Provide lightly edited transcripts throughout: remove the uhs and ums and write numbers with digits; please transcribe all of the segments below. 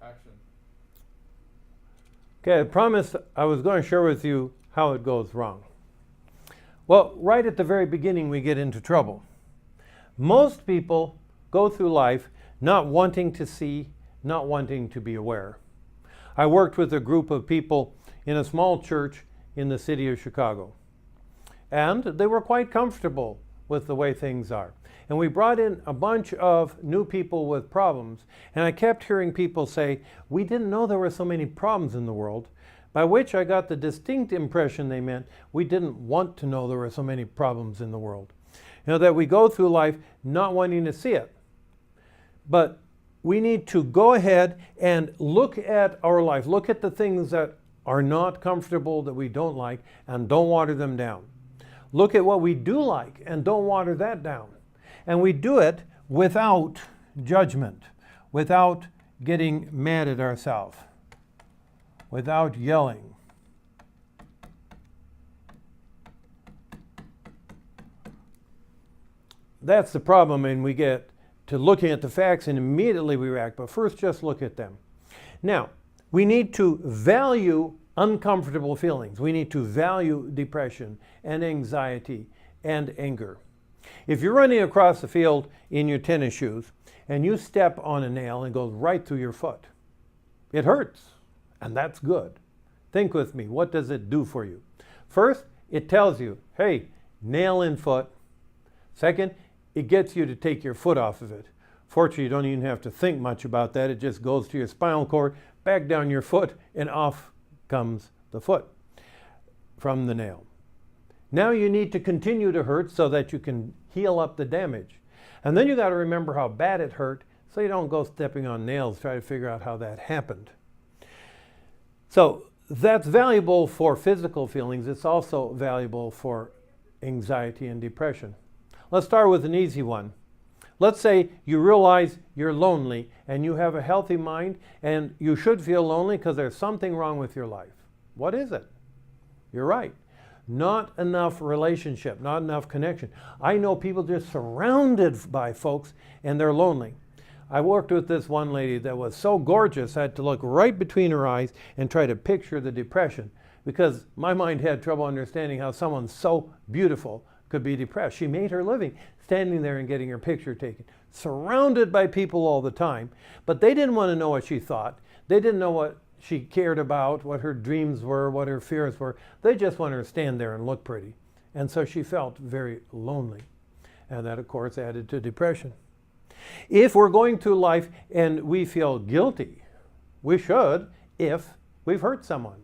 Action. Okay, I promised I was going to share with you how it goes wrong. Well, right at the very beginning, we get into trouble. Most people go through life not wanting to see, not wanting to be aware. I worked with a group of people in a small church in the city of Chicago, and they were quite comfortable with the way things are. And we brought in a bunch of new people with problems, and I kept hearing people say, we didn't know there were so many problems in the world, by which I got the distinct impression they meant we didn't want to know there were so many problems in the world. You know, that we go through life not wanting to see it. But we need to go ahead and look at our life, look at the things that are not comfortable, that we don't like, and don't water them down. Look at what we do like and don't water that down. And we do it without judgment, without getting mad at ourselves, without yelling. That's the problem, and we get to looking at the facts and immediately we react. But first, just look at them. Now, we need to value uncomfortable feelings. We need to value depression and anxiety and anger. If you're running across the field in your tennis shoes and you step on a nail and it goes right through your foot, it hurts, and that's good. Think with me, what does it do for you? First, it tells you, hey, nail in foot. Second, it gets you to take your foot off of it. Fortunately, you don't even have to think much about that. It just goes to your spinal cord, back down your foot, and off comes the foot from the nail. Now you need to continue to hurt so that you can heal up the damage. And then you got to remember how bad it hurt so you don't go stepping on nails, try to figure out how that happened. So that's valuable for physical feelings. It's also valuable for anxiety and depression. Let's start with an easy one. Let's say you realize you're lonely and you have a healthy mind and you should feel lonely because there's something wrong with your life. What is it? You're right. Not enough relationship, not enough connection. I know people just surrounded by folks and they're lonely. I worked with this one lady that was so gorgeous I had to look right between her eyes and try to picture the depression because my mind had trouble understanding how someone so beautiful could be depressed. She made her living standing there and getting her picture taken, surrounded by people all the time, but they didn't want to know what she thought. They didn't know what she cared about, what her dreams were, what her fears were. They just wanted her to stand there and look pretty. And so she felt very lonely. And that, of course, added to depression. If we're going through life and we feel guilty, we should if we've hurt someone.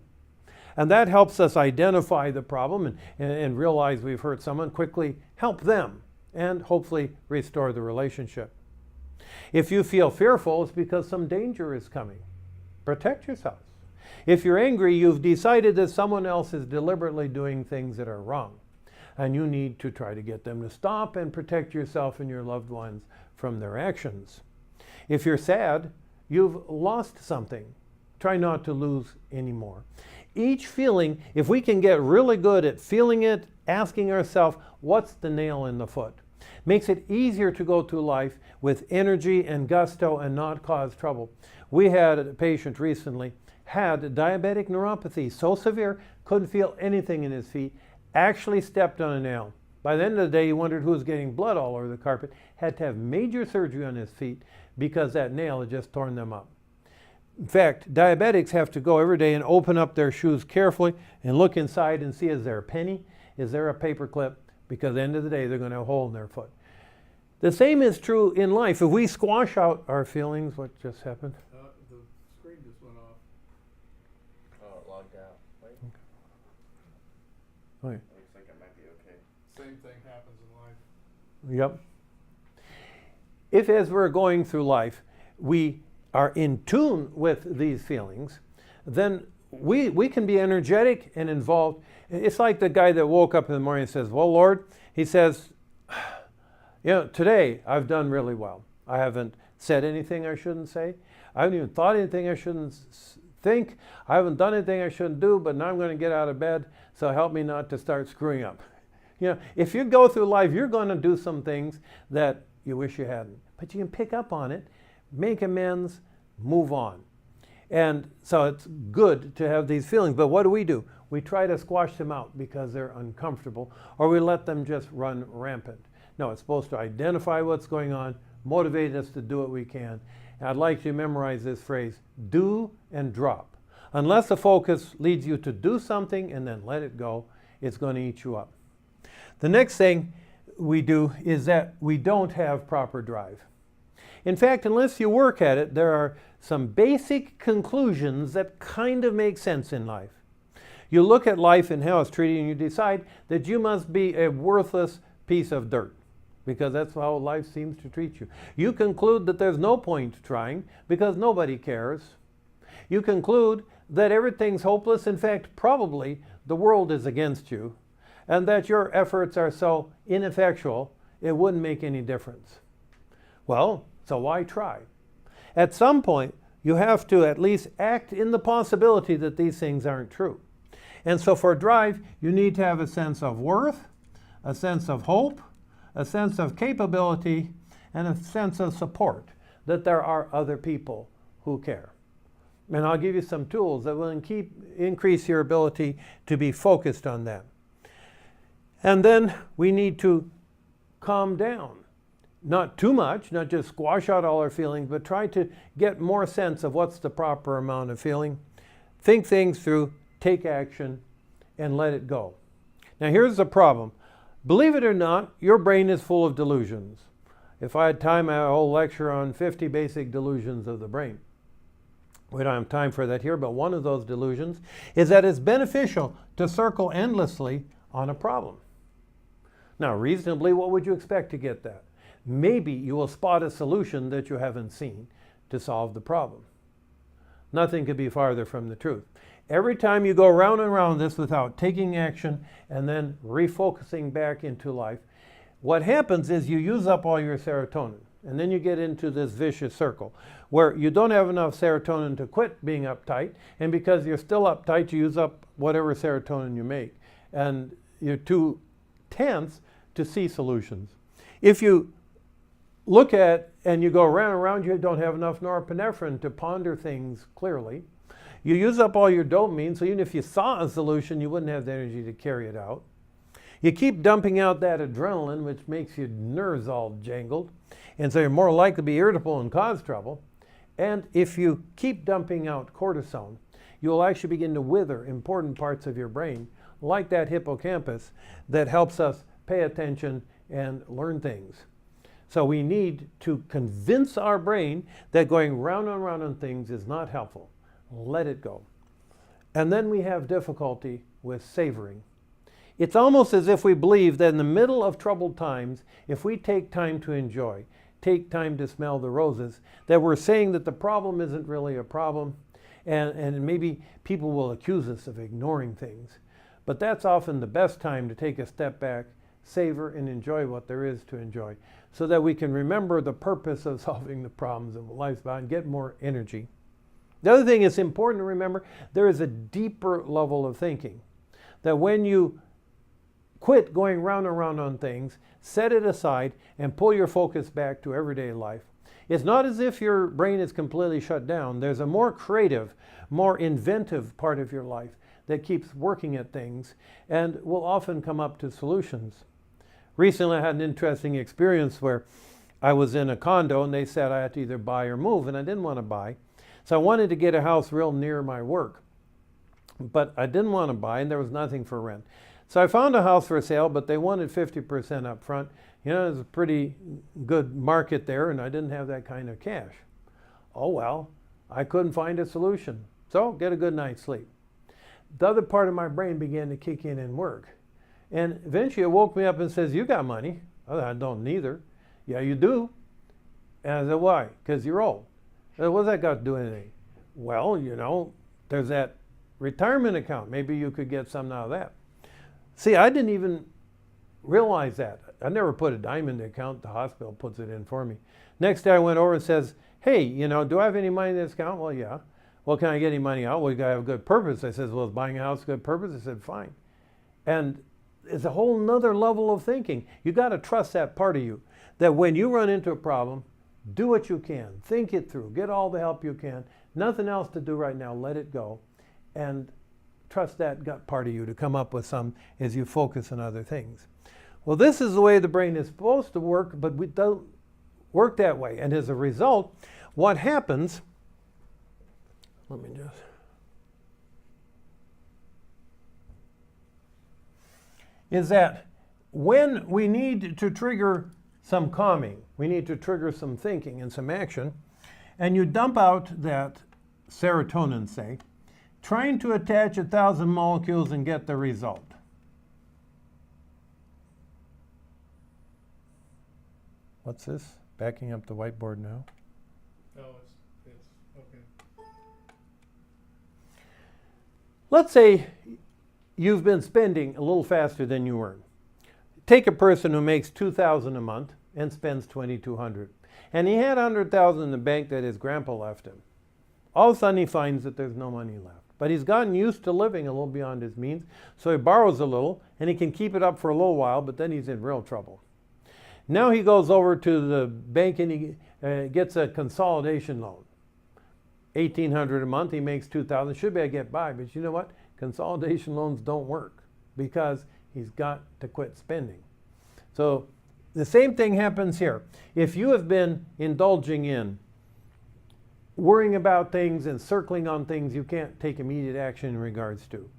And that helps us identify the problem and realize we've hurt someone, quickly help them, and hopefully restore the relationship. If you feel fearful, it's because some danger is coming. Protect yourself. If you're angry, you've decided that someone else is deliberately doing things that are wrong, and you need to try to get them to stop and protect yourself and your loved ones from their actions. If you're sad, you've lost something. Try not to lose anymore. Each feeling, if we can get really good at feeling it, asking ourselves, what's the nail in the foot? Makes it easier to go through life with energy and gusto and not cause trouble. We had a patient recently, had diabetic neuropathy so severe, couldn't feel anything in his feet, actually stepped on a nail. By the end of the day, he wondered who was getting blood all over the carpet, had to have major surgery on his feet because that nail had just torn them up. In fact, diabetics have to go every day and open up their shoes carefully and look inside and see, is there a penny? Is there a paper clip? Because at the end of the day, they're going to have a hole in their foot. The same is true in life. If we squash out our feelings, what just happened? The screen just went off. Oh, it logged out. Wait. Okay. Looks like it might be okay. Same thing happens in life. Yep. If as we're going through life, we are in tune with these feelings, then we can be energetic and involved. It's like the guy that woke up in the morning and says, well, Lord, he says, today I've done really well. I haven't said anything I shouldn't say. I haven't even thought anything I shouldn't think. I haven't done anything I shouldn't do, but now I'm going to get out of bed, so help me not to start screwing up. If you go through life, you're going to do some things that you wish you hadn't. But you can pick up on it, make amends, move on. And so it's good to have these feelings. But what do? We try to squash them out because they're uncomfortable, or we let them just run rampant. No, it's supposed to identify what's going on, motivate us to do what we can. And I'd like you to memorize this phrase, do and drop. Unless the focus leads you to do something and then let it go, it's going to eat you up. The next thing we do is that we don't have proper drive. In fact, unless you work at it, there are some basic conclusions that kind of make sense in life. You look at life and how it's treated, and you decide that you must be a worthless piece of dirt, because that's how life seems to treat you. You conclude that there's no point trying because nobody cares. You conclude that everything's hopeless. In fact, probably the world is against you, and that your efforts are so ineffectual it wouldn't make any difference. Well, so why try? At some point, you have to at least act in the possibility that these things aren't true. And so for drive, you need to have a sense of worth, a sense of hope, a sense of capability, and a sense of support, that there are other people who care. And I'll give you some tools that will increase your ability to be focused on that. And then we need to calm down. Not too much, not just squash out all our feelings, but try to get more sense of what's the proper amount of feeling. Think things through, take action, and let it go. Now here's the problem. Believe it or not, your brain is full of delusions. If I had time, I have a whole lecture on 50 basic delusions of the brain. We don't have time for that here, but one of those delusions is that it's beneficial to circle endlessly on a problem. Now, reasonably, what would you expect to get that? Maybe you will spot a solution that you haven't seen to solve the problem. Nothing could be farther from the truth. Every time you go round and round this without taking action and then refocusing back into life, what happens is you use up all your serotonin. And then you get into this vicious circle where you don't have enough serotonin to quit being uptight. And because you're still uptight, you use up whatever serotonin you make. And you're too tense to see solutions. If you look at and you go around and around, you don't have enough norepinephrine to ponder things clearly. You use up all your dopamine, so even if you saw a solution, you wouldn't have the energy to carry it out. You keep dumping out that adrenaline, which makes your nerves all jangled, and so you're more likely to be irritable and cause trouble. And if you keep dumping out cortisone, you'll actually begin to wither important parts of your brain, like that hippocampus that helps us pay attention and learn things. So we need to convince our brain that going round and round on things is not helpful. Let it go. And then we have difficulty with savoring. It's almost as if we believe that in the middle of troubled times, if we take time to enjoy, take time to smell the roses, that we're saying that the problem isn't really a problem, and maybe people will accuse us of ignoring things. But that's often the best time to take a step back, savor, and enjoy what there is to enjoy, so that we can remember the purpose of solving the problems of life's about and get more energy. The other thing is important to remember, there is a deeper level of thinking. That when you quit going round and round on things, set it aside, and pull your focus back to everyday life, it's not as if your brain is completely shut down. There's a more creative, more inventive part of your life that keeps working at things and will often come up to solutions. Recently, I had an interesting experience where I was in a condo and they said I had to either buy or move, and I didn't want to buy. So I wanted to get a house real near my work, but I didn't want to buy, and there was nothing for rent. So I found a house for sale, but they wanted 50% up front. You know, there's a pretty good market there, and I didn't have that kind of cash. Oh well, I couldn't find a solution. So get a good night's sleep. The other part of my brain began to kick in and work. And eventually it woke me up and says, you got money. Oh, I don't neither. Yeah, you do. And I said, why? Because you're old. I said, what's that got to do with anything? Well, you know, there's that retirement account. Maybe you could get something out of that. See, I didn't even realize that. I never put a dime in the account. The hospital puts it in for me. Next day I went over and says, hey, you know, do I have any money in this account? Well, yeah. Well, can I get any money out? Well, you got to have a good purpose. I said, well, is buying a house a good purpose? I said, fine. And it's a whole nother level of thinking. You got to trust that part of you, that when you run into a problem, Do what you can. Think it through. Get all the help you can. Nothing else to do right now. Let it go. And trust that gut part of you to come up with some as you focus on other things. Well, this is the way the brain is supposed to work, but we don't work that way. And as a result, what happens, let me just, is that when we need to trigger some calming, we need to trigger some thinking and some action, and you dump out that serotonin, say, trying to attach 1,000 molecules and get the result. What's this? Backing up the whiteboard now? No, it's okay. Let's say you've been spending a little faster than you earn. Take a person who makes $2,000 a month and spends $2,200. And he had $100,000 in the bank that his grandpa left him. All of a sudden he finds that there's no money left. But he's gotten used to living a little beyond his means, so he borrows a little and he can keep it up for a little while, but then he's in real trouble. Now he goes over to the bank and he gets a consolidation loan. $1,800 a month, he makes $2,000. Should be able to get by, but you know what? Consolidation loans don't work because he's got to quit spending. So the same thing happens here. If you have been indulging in worrying about things and circling on things you can't take immediate action in regards to,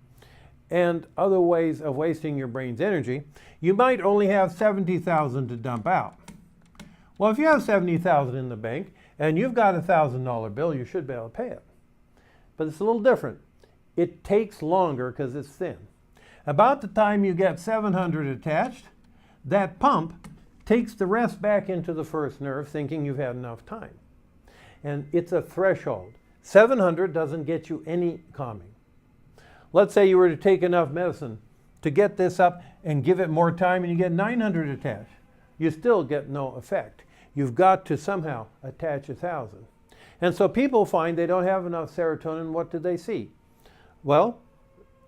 and other ways of wasting your brain's energy, you might only have $70,000 to dump out. Well, if you have $70,000 in the bank and you've got a $1,000 bill, you should be able to pay it. But it's a little different. It takes longer because it's thin. About the time you get $700 attached, that pump takes the rest back into the first nerve, thinking you've had enough time. And it's a threshold. $700 doesn't get you any calming. Let's say you were to take enough medicine to get this up and give it more time and you get $900 attached. You still get no effect. You've got to somehow attach 1,000. And so people find they don't have enough serotonin. What do they see? Well,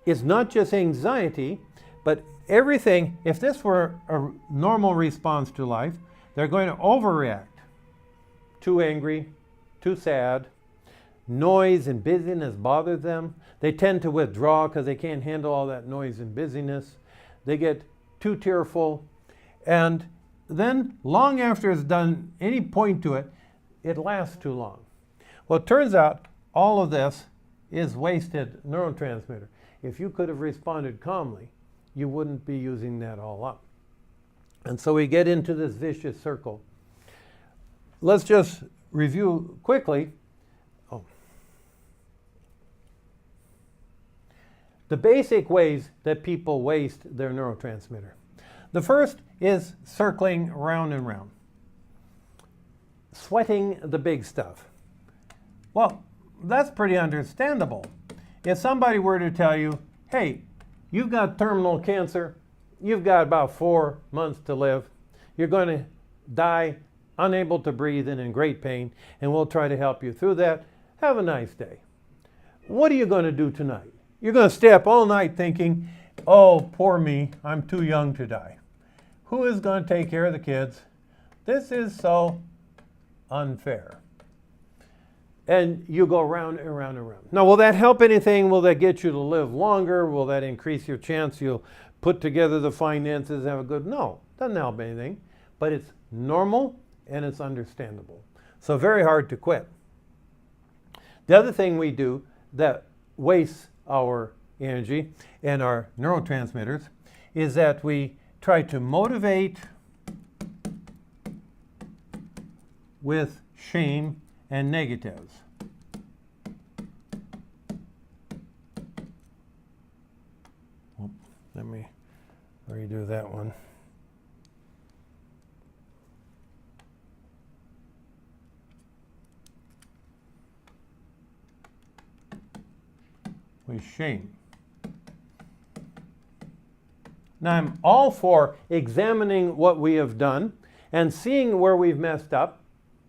it's not just anxiety, but everything. If this were a normal response to life, they're going to overreact. Too angry, too sad, noise and busyness bother them. They tend to withdraw because they can't handle all that noise and busyness. They get too tearful. And then long after it's done any point to it, it lasts too long. Well, it turns out all of this is wasted neurotransmitter. If you could have responded calmly, you wouldn't be using that all up. And so we get into this vicious circle. Let's just review quickly. The basic ways that people waste their neurotransmitter. The first is circling round and round. Sweating the big stuff. Well, that's pretty understandable. If somebody were to tell you, hey, you've got terminal cancer, you've got about 4 months to live, you're going to die unable to breathe and in great pain, and we'll try to help you through that. Have a nice day. What are you going to do tonight? You're going to stay up all night thinking, oh, poor me, I'm too young to die. Who is going to take care of the kids? This is so unfair. And you go round and round and round. Now, will that help anything? Will that get you to live longer? Will that increase your chance you'll put together the finances, have a good... No, doesn't help anything. But it's normal and it's understandable. So very hard to quit. The other thing we do that wastes our energy and our neurotransmitters is that we try to motivate with shame and negatives. Oh, let me redo that one. With shame. Now, I'm all for examining what we have done and seeing where we've messed up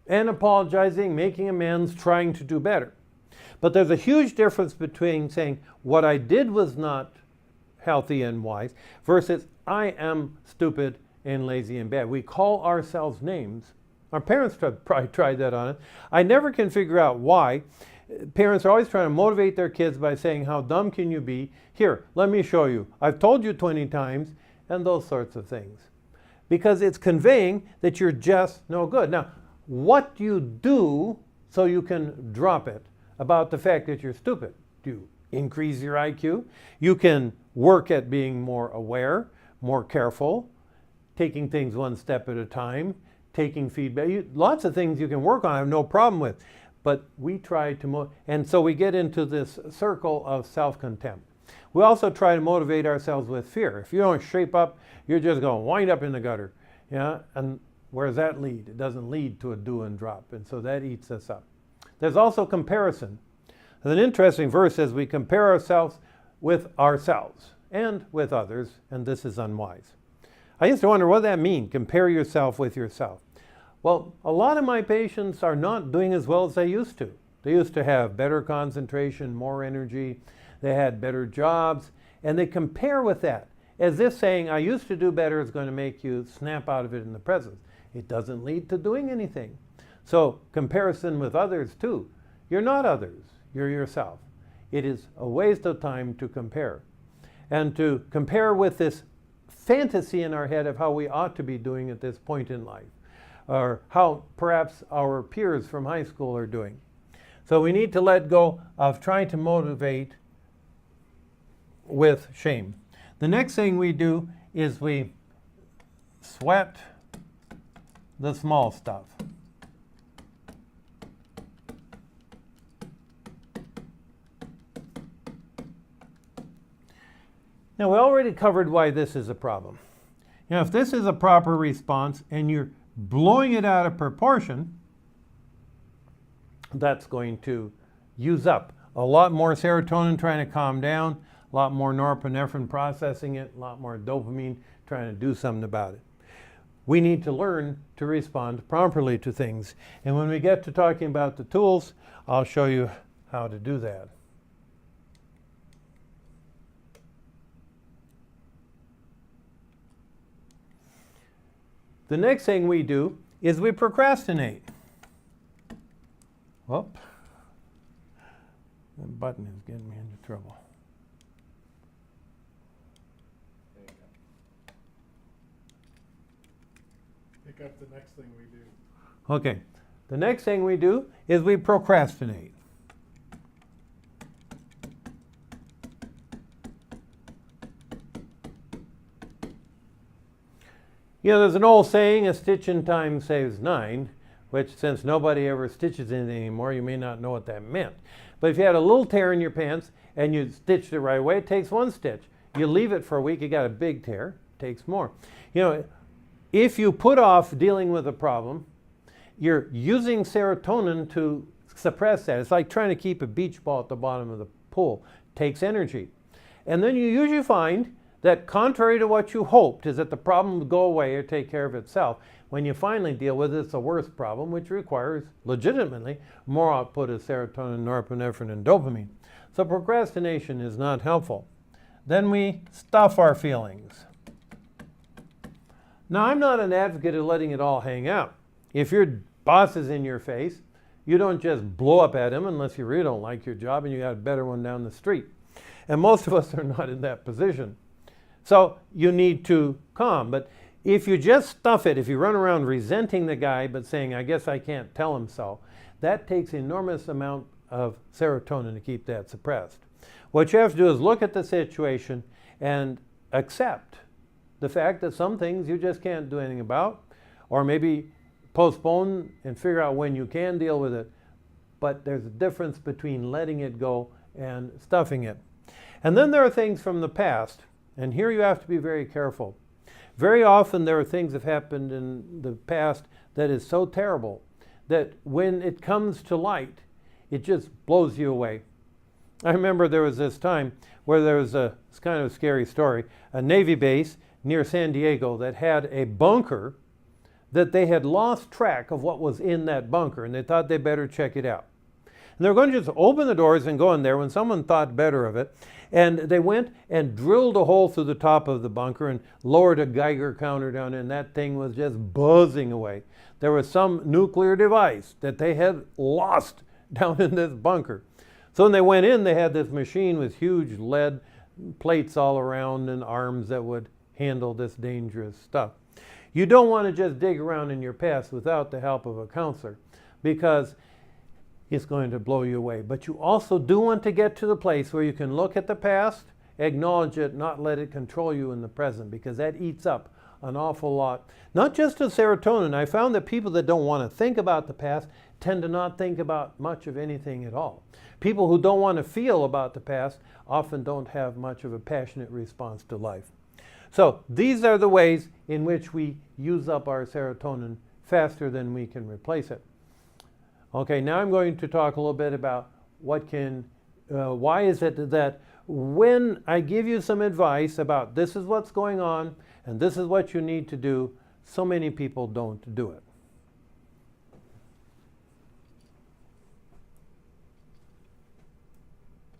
and apologizing, making amends, trying to do better. But there's a huge difference between saying what I did was not healthy and wise versus I am stupid and lazy and bad. We call ourselves names Our parents probably tried that on it. I never can figure out why. Parents are always trying to motivate their kids by saying, how dumb can you be? Here, let me show you. I've told you 20 times, and those sorts of things. Because it's conveying that you're just no good. Now, what do you do so you can drop it about the fact that you're stupid? Do you increase your IQ? You can work at being more aware, more careful, taking things one step at a time, taking feedback. Lots of things you can work on, I have no problem with. But we try to, and so we get into this circle of self-contempt. We also try to motivate ourselves with fear. If you don't shape up, you're just going to wind up in the gutter. Yeah? And where does that lead? It doesn't lead to a do and drop. And so that eats us up. There's also comparison. There's an interesting verse says we compare ourselves with ourselves and with others, and this is unwise. I used to wonder what that means, compare yourself with yourself. Well, a lot of my patients are not doing as well as they used to. They used to have better concentration, more energy, they had better jobs, and they compare with that, as if saying, I used to do better is going to make you snap out of it in the present. It doesn't lead to doing anything. So comparison with others too. You're not others, you're yourself. It is a waste of time to compare. And to compare with this fantasy in our head of how we ought to be doing at this point in life, or how perhaps our peers from high school are doing. So we need to let go of trying to motivate with shame. The next thing we do is we sweat the small stuff. Now, we already covered why this is a problem. Now, if this is a proper response and you're blowing it out of proportion, that's going to use up a lot more serotonin trying to calm down, a lot more norepinephrine processing it, a lot more dopamine trying to do something about it. We need to learn to respond properly to things. And when we get to talking about the tools, I'll show you how to do that. The next thing we do is we procrastinate. Whoop. That button is getting me into trouble. There you go. Pick up the next thing we do. Okay. The next thing we do is we procrastinate. You know, there's an old saying, a stitch in time saves 9, which since nobody ever stitches anything anymore, you may not know what that meant. But if you had a little tear in your pants and you stitched it right away, it takes 1 stitch. You leave it for a week, you got a big tear, it takes more. You know, if you put off dealing with a problem, you're using serotonin to suppress that. It's like trying to keep a beach ball at the bottom of the pool. It takes energy. And then you usually find that contrary to what you hoped is that the problem would go away or take care of itself. When you finally deal with it, it's a worse problem, which requires legitimately more output of serotonin, norepinephrine, and dopamine. So procrastination is not helpful. Then we stuff our feelings. Now, I'm not an advocate of letting it all hang out. If your boss is in your face, you don't just blow up at him unless you really don't like your job and you got a better one down the street. And most of us are not in that position. So you need to calm. But if you just stuff it, if you run around resenting the guy but saying, I guess I can't tell him so, that takes enormous amount of serotonin to keep that suppressed. What you have to do is look at the situation and accept the fact that some things you just can't do anything about, or maybe postpone and figure out when you can deal with it. But there's a difference between letting it go and stuffing it. And then there are things from the past. And here you have to be very careful. Very often there are things that have happened in the past that is so terrible that when it comes to light, it just blows you away. I remember there was this time where there was it's kind of a scary story, a Navy base near San Diego that had a bunker that they had lost track of what was in that bunker, and they thought they better check it out. And they were going to just open the doors and go in there when someone thought better of it. And they went and drilled a hole through the top of the bunker and lowered a Geiger counter down, and that thing was just buzzing away. There was some nuclear device that they had lost down in this bunker. So when they went in, they had this machine with huge lead plates all around and arms that would handle this dangerous stuff. You don't want to just dig around in your past without the help of a counselor, because it's going to blow you away. But you also do want to get to the place where you can look at the past, acknowledge it, not let it control you in the present, because that eats up an awful lot. Not just of serotonin. I found that people that don't want to think about the past tend to not think about much of anything at all. People who don't want to feel about the past often don't have much of a passionate response to life. So these are the ways in which we use up our serotonin faster than we can replace it. Okay, now I'm going to talk a little bit about why is it that when I give you some advice about this is what's going on and this is what you need to do, so many people don't do it.